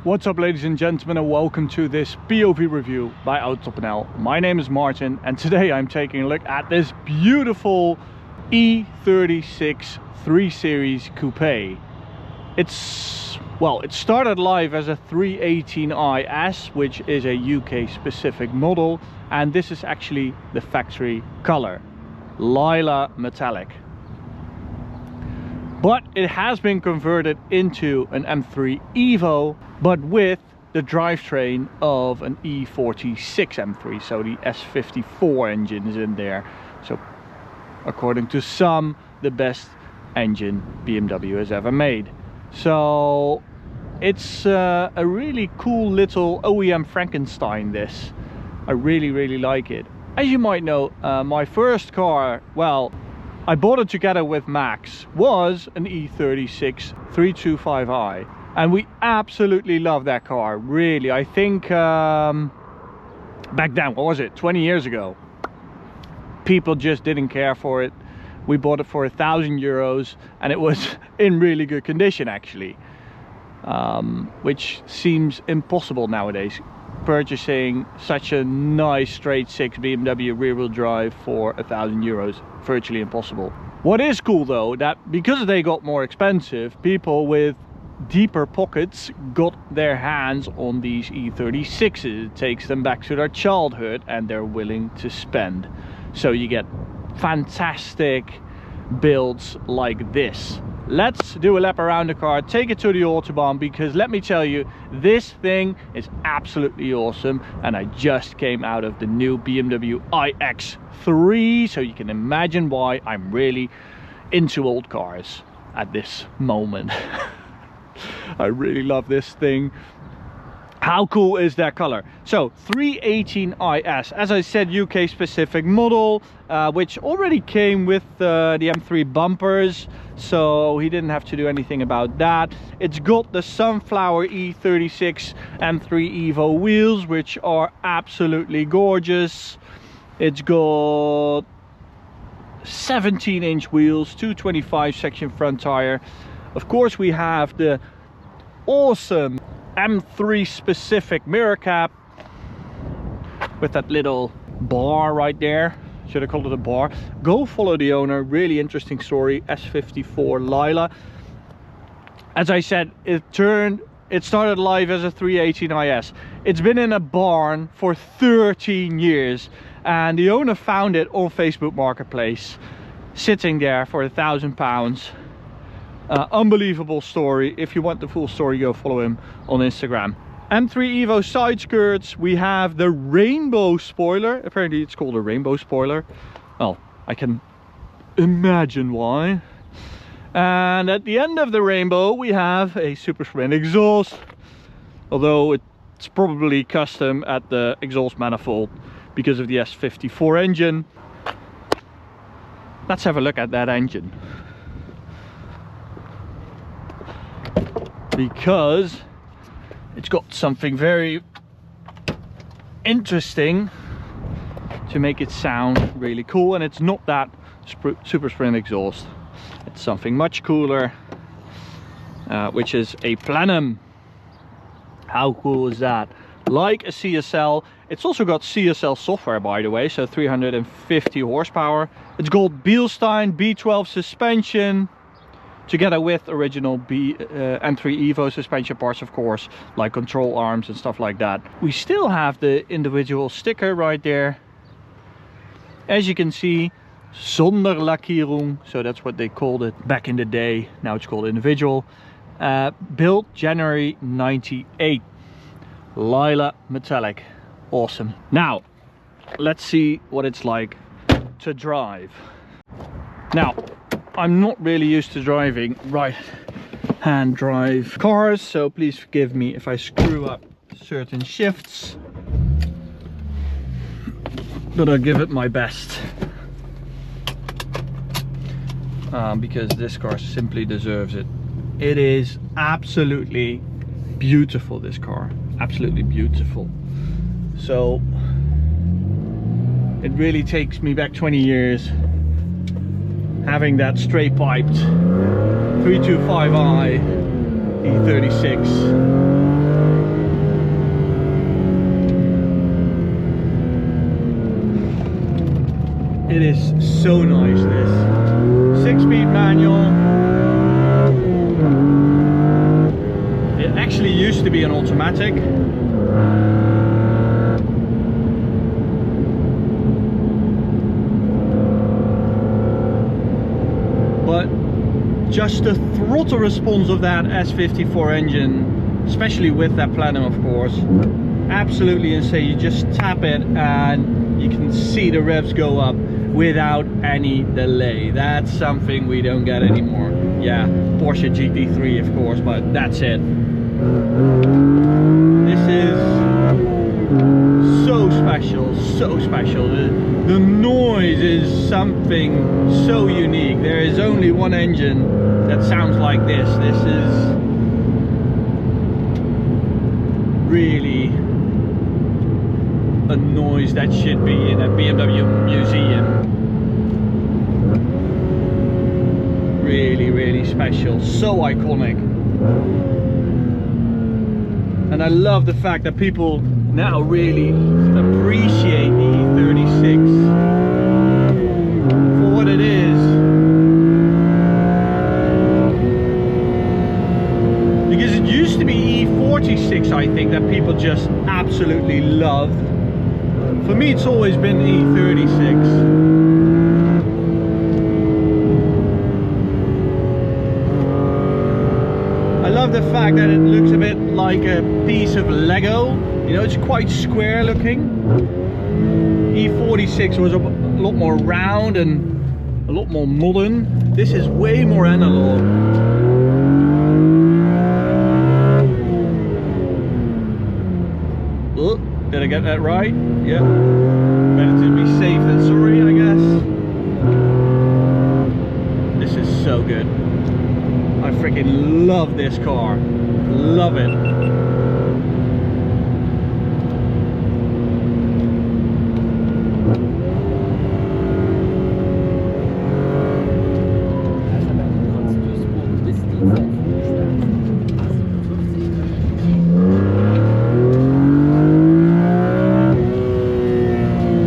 What's up, ladies and gentlemen, and welcome to this POV review by Autobahn. My name is Martin, and today I'm taking a look at this beautiful E36 3 Series Coupe. It started live as a 318iS, which is a UK specific model, and this is actually the factory color, Lila Metallic. But it has been converted into an M3 EVO, but with the drivetrain of an E36 M3, so the S54 engine is in there. So according to some, the best engine BMW has ever made. So it's a really cool little OEM Frankenstein, this. I really like it. As you might know, my first car, well, I bought it together with Max, was an E36 325i, and we absolutely love that car, really. I think back then, what was it, 20 years ago, people just didn't care for it. We bought it for €1,000 and it was in really good condition, actually, which seems impossible nowadays. Purchasing such a nice straight six BMW rear-wheel drive for €1,000, virtually impossible. What is cool though, that because they got more expensive, people with deeper pockets got their hands on these E36s. It takes them back to their childhood and they're willing to spend. So you get fantastic builds like this. Let's do a lap around the car, take it to the Autobahn, because let me tell you, this thing is absolutely awesome. And I just came out of the new BMW iX3, so you can imagine why I'm really into old cars at this moment. I really love this thing. How cool is that color? So 318iS, as I said, UK specific model, which already came with the M3 bumpers, so he didn't have to do anything about that. It's got the Sunflower E36 M3 EVO wheels, which are absolutely gorgeous. It's got 17-inch wheels, 225 section front tire. Of course, we have the awesome M3 specific mirror cap with that little bar right there. Should I call it a bar? Go follow the owner. Really interesting story. S54 Lila. As I said, it started live as a 318iS. It's been in a barn for 13 years, and the owner found it on Facebook Marketplace, sitting there for £1,000. Unbelievable story. If you want the full story, go follow him on Instagram. M3 EVO side skirts. We have the rainbow spoiler. Apparently it's called a rainbow spoiler. Well, I can imagine why. And at the end of the rainbow we have a super sprint exhaust, although it's probably custom at the exhaust manifold because of the S54 engine. Let's have a look at that engine, because it's got something very interesting to make it sound really cool. And it's not that super sprint exhaust, it's something much cooler, which is a plenum. How cool is that? Like a CSL. It's also got CSL software, by the way, so 350 horsepower. It's got Bilstein B12 suspension, together with original M3 EVO suspension parts, of course, like control arms and stuff like that. We still have the individual sticker right there. As you can see, zonder Lackierung, so that's what they called it back in the day. Now it's called individual. Built January 98. Lila Metallic. Awesome. Now, let's see what it's like to drive. Now, I'm not really used to driving right-hand drive cars, so please forgive me if I screw up certain shifts, but I'll give it my best, because this car simply deserves it. It is absolutely beautiful, this car, absolutely beautiful. So it really takes me back 20 years, having that straight piped 325i E36 It is so nice, this 6-speed manual. It actually used to be an automatic. But just the throttle response of that S54 engine, especially with that Platinum of course, absolutely insane. You just tap it and you can see the revs go up without any delay. That's something we don't get anymore. Yeah, Porsche GT3 of course, but that's it. This is so special, so special. The noise is something so unique. There is only one engine that sounds like this. This is really a noise that should be in a BMW museum. Really, really special, so iconic. And I love the fact that people now really appreciate the E36 for what it is. Because it used to be E46, I think, that people just absolutely loved. For me, it's always been E36. I love the fact that it looks a bit like a piece of Lego. You know, it's quite square looking. E46 was a lot more round and a lot more modern. This is way more analog. Oh, did I get that right? Yeah. Better to be safe than sorry, I guess. This is so good. I freaking love this car. Love it.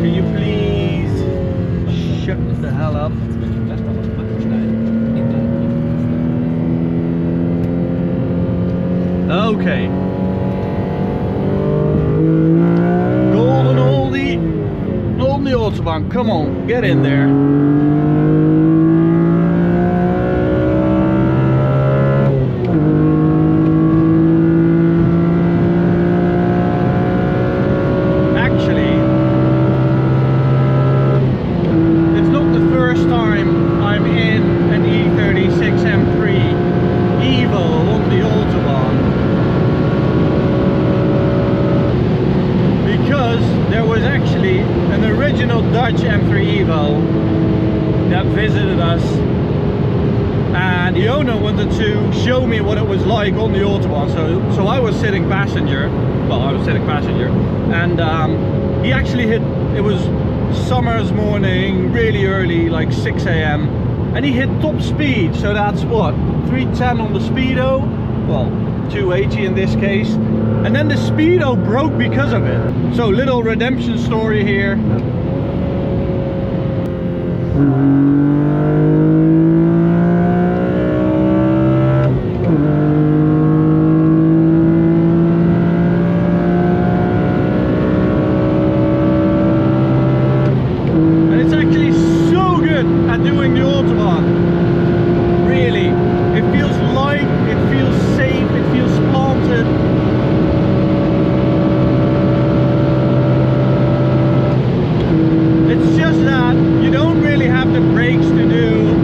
Can you please shut the hell up? Okay. Gold on all the Autobahn. Come on, get in there. Actually, it's not the first time I'm in an E36 M3 EVO on the Autobahn. There was actually an original Dutch M3 EVO that visited us, and the owner wanted to show me what it was like on the Autobahn. So I was sitting passenger, and he actually hit, it was summer's morning, really early, like 6 AM, and he hit top speed. So that's what, 310 on the speedo, well 280 in this case. And then the speedo broke because of it. So little redemption story here. And it's actually so good at doing the Autobahn. Really. It feels light, it feels safe, it feels planted. It's just that you don't really have the brakes to do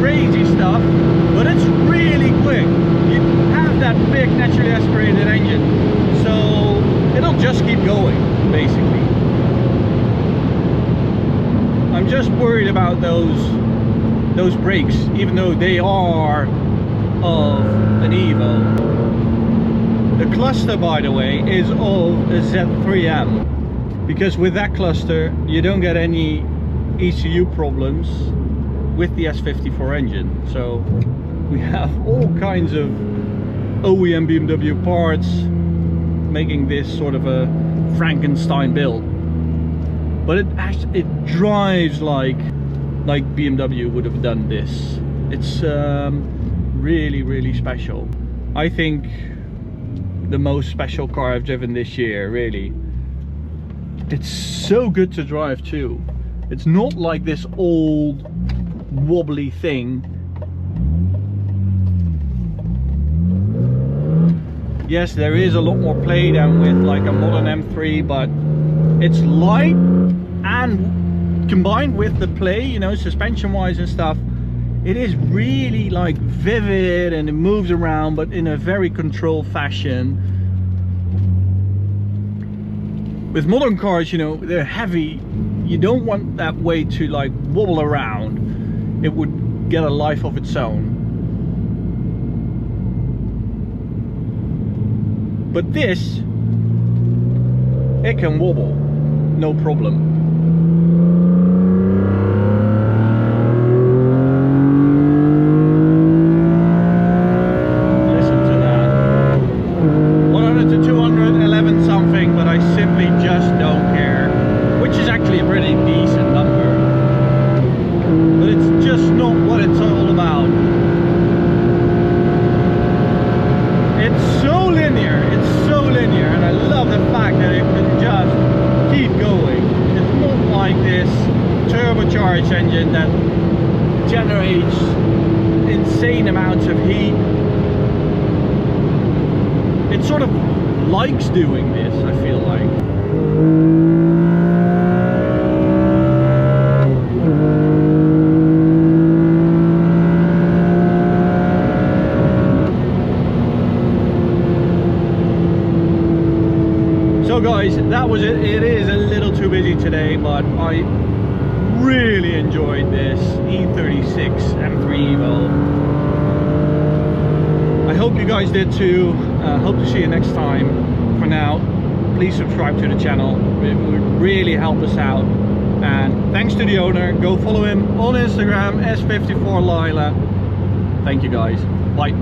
crazy stuff, but it's really quick. You have that big naturally aspirated engine, so it'll just keep going, basically. I'm just worried about those brakes, even though they are of an EVO. The cluster, by the way, is of a Z3M, because with that cluster you don't get any ECU problems with the S54 engine. So we have all kinds of OEM BMW parts making this sort of a Frankenstein build. but it drives like BMW would have done this. It's really special. I think the most special car I've driven this year, really. It's so good to drive too. It's not like this old wobbly thing. Yes, there is a lot more play than with like a modern M3, but it's light, and combined with the play, you know, suspension wise and stuff, it is really like vivid, and it moves around but in a very controlled fashion. With modern cars, you know, they're heavy. You don't want that way to like wobble around. It would get a life of its own. But this, it can wobble, no problem. Listen to that. 100 to 211 something, but I simply just don't care. Which is actually a pretty decent number. But it's just not what it's all about. It's so linear, and I love the fact that it can just keep going. It's not like this turbocharged engine that generates insane amounts of heat. It sort of likes doing this, I feel like. So guys, that was it. It is a little too busy today, but I really enjoyed this E36 M3 EVO. I hope you guys did too. Hope to see you next time. For now, please subscribe to the channel. It would really help us out. And thanks to the owner. Go follow him on Instagram, S54 Lila. Thank you guys. Bye.